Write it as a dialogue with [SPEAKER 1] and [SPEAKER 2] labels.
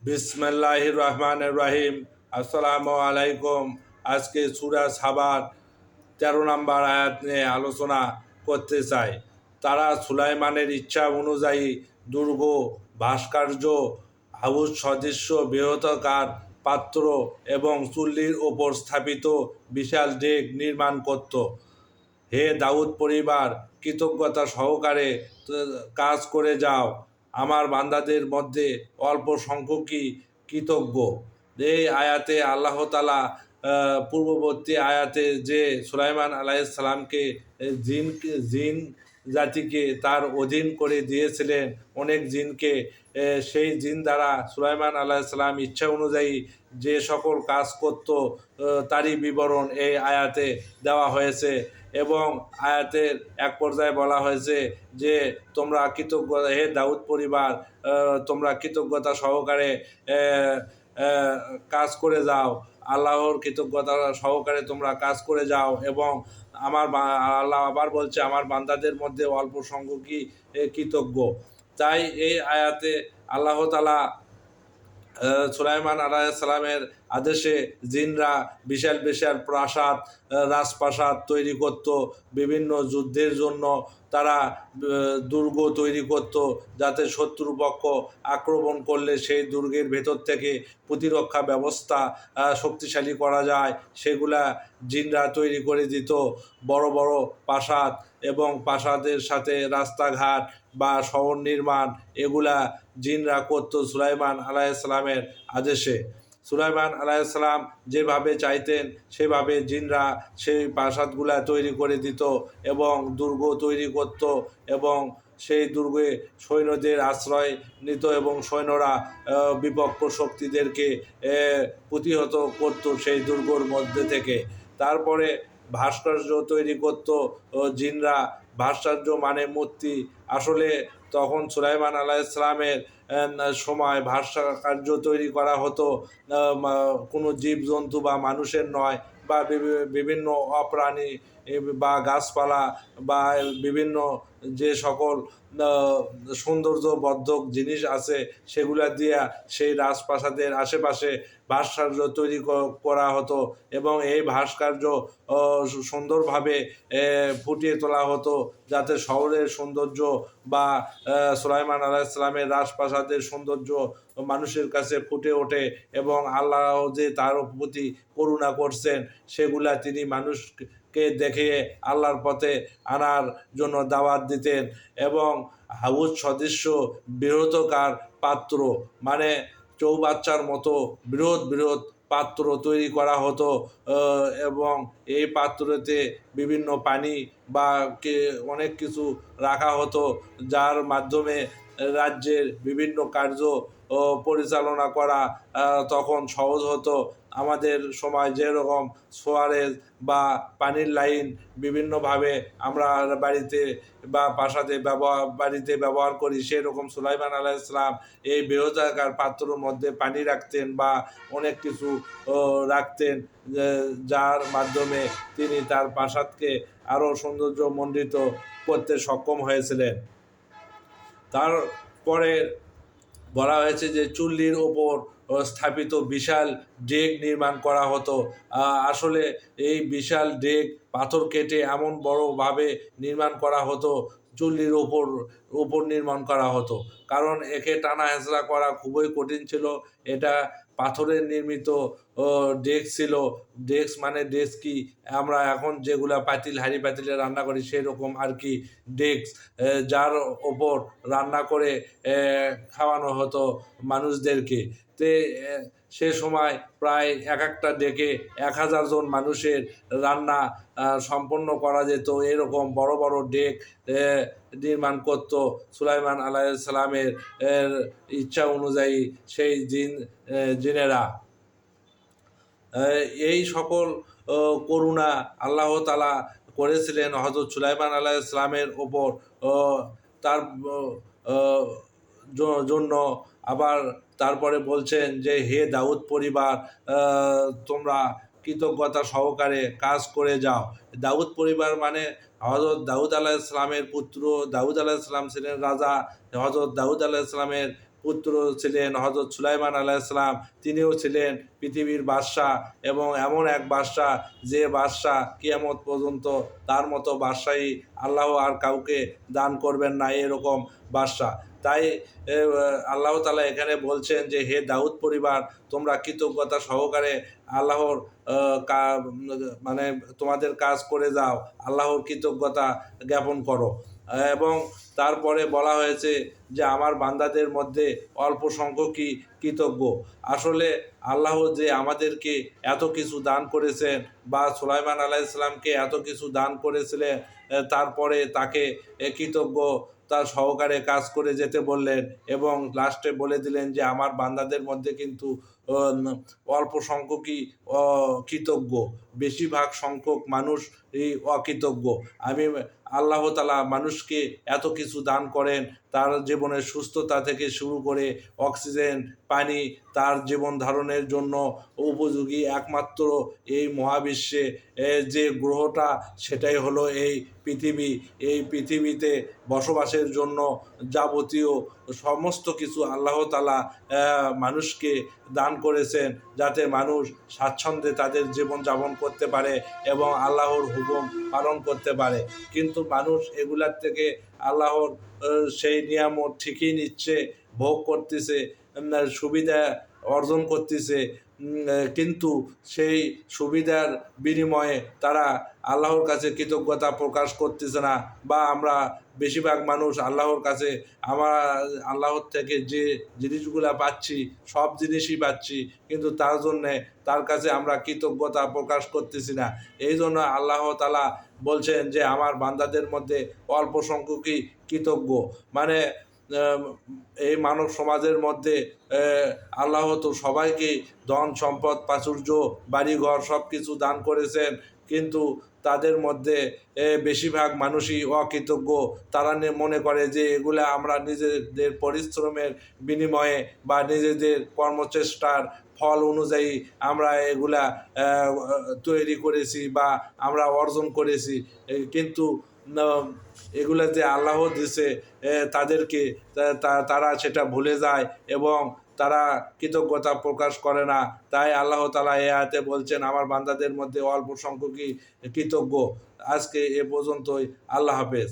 [SPEAKER 1] বিসমিল্লাহির রহমানির রহিম। আসসালামু আলাইকুম। আজকে সূরা সাবার ১৩ নম্বর আয়াত নিয়ে আলোচনা করতে চাই। তারা সুলাইমানের ইচ্ছা অনুযায়ী দুর্গ, ভাস্কর্য, হাউস সদৃশ্য বৃহদাকার পাত্র এবং চুল্লির ওপর স্থাপিত বিশাল ডেক নির্মাণ করত। হে দাউদ পরিবার, কৃতজ্ঞতা সহকারে কাজ করে যাও। আমার বান্দাদের মধ্যে অল্প সংখ্যকই কৃতজ্ঞ। এই আয়াতে আল্লাহ তাআলা পূর্ববর্তী আয়াতে যে সুলাইমান আলাইহিসসালামকে জিন জাতিকে তার অধীন করে দিয়েছিলেন, অনেক জিনকে, সেই জিন দ্বারা সুলাইমান আলাইহিসসালাম ইচ্ছা অনুযায়ী যে সকল কাজ করত তারই বিবরণ এই আয়াতে দেওয়া হয়েছে। এবং আয়াতের এক পর্যায়ে বলা হয়েছে যে তোমরা কৃতজ্ঞ, হে দাউদ পরিবার, তোমরা কৃতজ্ঞতা সহকারে কাজ করে যাও। আল্লাহর কৃতজ্ঞতা সহকারে তোমরা কাজ করে যাও। এবং আল্লাহ আবার বলছে আমার বান্দাদের মধ্যে অল্প সংখ্যকই কৃতজ্ঞ। তাই এই আয়াতে আল্লাহ তাআলা সুলাইমান আলাইহিসসালামের আদেশে জিনরা বিশাল বিশাল প্রাসাদ, রাজপ্রাসাদ তৈরি করত। বিভিন্ন যুদ্ধের জন্য তারা দুর্গ তৈরি করত, যাতে শত্রুপক্ষ আক্রমণ করলে সেই দুর্গের ভেতর থেকে প্রতিরক্ষা ব্যবস্থা শক্তিশালী করা যায়। সেগুলা জিনরা তৈরি করে দিত। বড় বড় প্রাসাদ এবং প্রাসাদের সাথে রাস্তাঘাট বা শহর নির্মাণ, এগুলা জিনরা করত সুলাইমান আলাইহিসসালামের আদেশে। সুলাইমান আলাইহিসসালাম যেভাবে চাইতেন সেভাবে জিনরা সেই প্রাসাদগুলা তৈরি করে দিত এবং দুর্গ তৈরি করত এবং সেই দুর্গে সৈন্যদের আশ্রয় নিত এবং সৈন্যরা বিপক্ষ শক্তিদেরকে প্রতিহত করত সেই দুর্গর মধ্যে থেকে। তারপরে ভাস্কর্য তৈরি করত জিনরা। ভাস্কর্য মানে মূর্তি। আসলে তখন সুলাইমান আলাইহিসসালামের সময় ভাস্কর্য তৈরি করা হতো কোনো জীবজন্তু বা মানুষের নয়, বা বিভিন্ন অপ্রাণী বা গাছপালা বা বিভিন্ন যে সকল সৌন্দর্যবর্ধক জিনিস আছে সেগুলা দিয়া সেই রাজপ্রাসাদের আশেপাশে ভাস্কর্য তৈরি করা হতো এবং এই ভাস্কর্য সুন্দরভাবে ফুটিয়ে তোলা হতো, যাতে শহরের সৌন্দর্য বা সুলাইমান আলাইহিসসালামের রাজপ্রাসাদের সৌন্দর্য মানুষের কাছে ফুটে ওঠে এবং আল্লাহ যে তার প্রতি করুণা করছেন সেগুলা তিনি মানুষকে দেখে আল্লাহর পথে আনার জন্য দাওয়াত দিতেন। এবং হাউস সদৃশ্য বৃহদাকার পাত্র মানে চৌবাচ্চার মতো বৃহৎ বৃহৎ পাত্র তৈরি করা হতো এবং এই পাত্রতে বিভিন্ন পানি বা অনেক কিছু রাখা হতো, যার মাধ্যমে রাজ্যের বিভিন্ন কার্য পরিচালনা করা তখন সহজ হতো। আমাদের সময় যেরকম সোয়ারেজ বা পানির লাইন বিভিন্নভাবে আমরা বাড়িতে বা বাড়িতে ব্যবহার করি, সেরকম সুলাইমান আলাইহিসসালাম এই বৃহদাকার পাত্রর মধ্যে পানি রাখতেন বা অনেক কিছু রাখতেন, যার মাধ্যমে তিনি তার প্রাসাদকে আরও সৌন্দর্যমণ্ডিত করতে সক্ষম হয়েছিলেন। তারপরে বলা হয়েছে যে চুল্লির ওপর স্থাপিত বিশাল ডেক নির্মাণ করা হতো। আসলে এই বিশাল ডেক পাথর কেটে এমন বড়ভাবে নির্মাণ করা হতো, চুল্লির ওপর নির্মাণ করা হতো, কারণ একে টানা হেঁচড়া করা খুবই কঠিন ছিল। এটা পাথরের নির্মিত ডেস্ক ছিল। ডেস্ক মানে ডেস্ক কি, আমরা এখন যেগুলা পাতিল হাঁড়ি পাতিলে রান্না করি সেই রকম আর কি ডেস্ক, যার ওপর রান্না করে খাওয়ানো হতো মানুষদেরকে। তে সে সময় প্রায় এক একটা ডেকে ১,০০০ জন মানুষের রান্না সম্পন্ন করা যেত। এরকম বড় বড় ডেক নির্মাণ করত সুলাইমান আলাইহিসসালামের ইচ্ছা অনুযায়ী সেই জিনেরা। এই সকল করুণা আল্লাহ তাআলা করেছিলেন হযরত সুলাইমান আলাইহিসসালামের ওপর। তার জন্য আবার তারপরে বলছেন যে হে দাউদ পরিবার, তোমরা কৃতজ্ঞতা সহকারে কাজ করে যাও। দাউদ পরিবার মানে হযরত দাউদ আলাইহিসসালামের পুত্র। দাউদ আলাইহিসসালাম ছিলেন রাজা। হযরত দাউদ আলাইহিসসালামের পুত্র ছিলেন হযরত সুলাইমান আলাইহিস সালাম, তিনিও ছিলেন পৃথিবীর বাদশাহ এবং এমন এক বাদশাহ যে বাদশাহ কিয়ামত পর্যন্ত তার মতো বাদশাহী আল্লাহ আর কাউকে দান করবেন না, এরকম বাদশাহ। তাই আল্লাহ তাআলা এখানে বলছেন যে হে দাউদ পরিবার, তোমরা কৃতজ্ঞতা সহকারে আল্লাহর মানে তোমাদের কাজ করে যাও, আল্লাহর কৃতজ্ঞতা জ্ঞাপন করো। এবং তারপরে বলা হয়েছে যে আমার বান্দাদের মধ্যে অল্প সংখ্যকই কৃতজ্ঞ। আসলে আল্লাহ যে আমাদেরকে এত কিছু দান করেছেন বা সুলাইমান আলাইহিস সালামকে এত কিছু দান করেছিলেন, তারপরে তাকে কৃতজ্ঞতা সহকারে কাজ করে যেতে বললেন এবং লাস্টে বলে দিলেন যে আমার বান্দাদের মধ্যে কিন্তু অল্প সংখ্যকই কৃতজ্ঞ, বেশিরভাগ সংখ্যক মানুষ এই অকৃতজ্ঞ। আমি আল্লাহ তাআলা মানুষকে এত কিছু দান করেন, তার জীবনের সুস্থতা থেকে শুরু করে অক্সিজেন, পানি, তার জীবন ধারণের জন্য উপযোগী একমাত্র এই মহাবিশ্বে যে গ্রহটা সেটাই হলো এই পৃথিবী। এই পৃথিবীতে বসবাসের জন্য যাবতীয় সমস্ত কিছু আল্লাহ তাআলা মানুষকে দান করেছেন, যাতে মানুষ স্বাচ্ছন্দ্যে তাদের জীবনযাপন করতে পারে এবং আল্লাহর হুকুম পালন করতে পারে। কিন্তু মানুষ এগুলার থেকে আল্লাহর সেই নিয়ামত ঠিকই নিচ্ছে, ভোগ করতেছে, সুবিধা অর্জন করতেছে, কিন্তু সেই সুবিধার বিনিময়ে তারা আল্লাহর কাছে কৃতজ্ঞতা প্রকাশ করতেছে না। বা আমরা বেশিরভাগ মানুষ আল্লাহর কাছে আল্লাহর থেকে যে জিনিসগুলা পাচ্ছি সব জিনিসই পাচ্ছি, কিন্তু তার জন্যে তার কাছে আমরা কৃতজ্ঞতা প্রকাশ করতেছি না। এই জন্য আল্লাহ তাআলা বলছেন যে আমার বান্দাদের মধ্যে অল্প সংখ্যকই কৃতজ্ঞ। মানে এই মানব সমাজের মধ্যে আল্লাহ তো সবাইকে ধন সম্পদ, প্রাচুর্য, বাড়িঘর সব কিছু দান করেছেন, কিন্তু তাদের মধ্যে বেশিরভাগ মানুষই অকৃতজ্ঞ। তারা মনে করে যে এগুলা আমরা নিজেদের পরিশ্রমের বিনিময়ে বা নিজেদের কর্মচেষ্টার ফল অনুযায়ী আমরা এগুলা তৈরি করেছি বা আমরা অর্জন করেছি, কিন্তু এগুলা যে আল্লাহ দিছে তাদেরকে, তারা সেটা ভুলে যায় এবং তারা কৃতজ্ঞতা প্রকাশ করে না। তাই আল্লাহ তাআলা এই আয়াতে বলছেন আমার বান্দাদের মধ্যে অল্প সংখ্যকই কৃতজ্ঞ। আজকে এ পর্যন্তই। আল্লাহ হাফেজ।